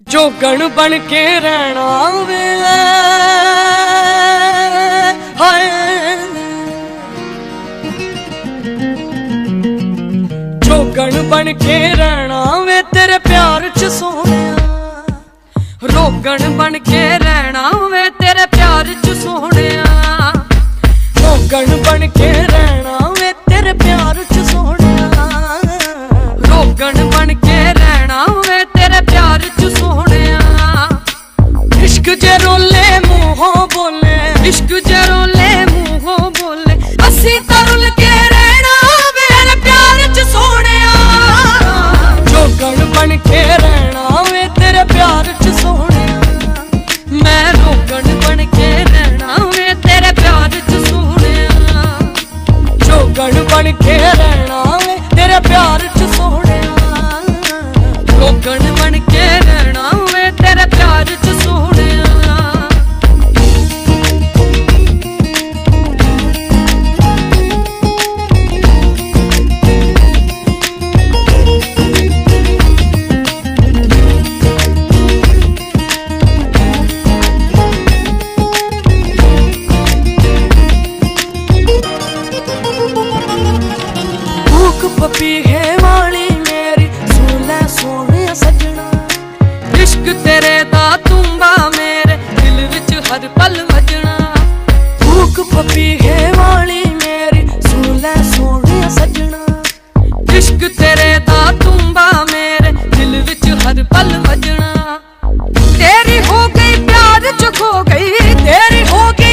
जोगण बन के रहना वे हाय, जोगण बन के रहना वे तेरे प्यार च सोहणिया, रोगण बन के रहना वे तेरे प्यार च सोहणिया, रोगण बन के रहना वे तेरे प्यार च सोहणिया, रोगण बन के रहना वे तेरे प्यार च सोहणिया। इश्क जे रोले मुंहों बोले, इश्क जे रोले मुंहों बोले, असी तरुल के रहना मेरे प्यार च सोहणिया, जोगण बन के रहना वे तेरे प्यार च सोहणिया, मैं रोगण बन के रहना वे तेरे प्यार च सोहणिया, जोगण बन के रहना वे तेरे प्यार च सोहणिया, रोगण बन के रहना वे तेरे प्यार च सोहणिया। पपीहे वाली मेरी सुन ले सोने सजना, इश्क तेरे दा तुंबा मेरे दिल विच हर पल वजना, भूख पपीहे वाली मेरी सुन ले सोने सजना, इश्क तेरे दा तुंबा मेरे दिल विच हर पल वजना, तेरी हो गई प्यार च खो गई, तेरी हो गई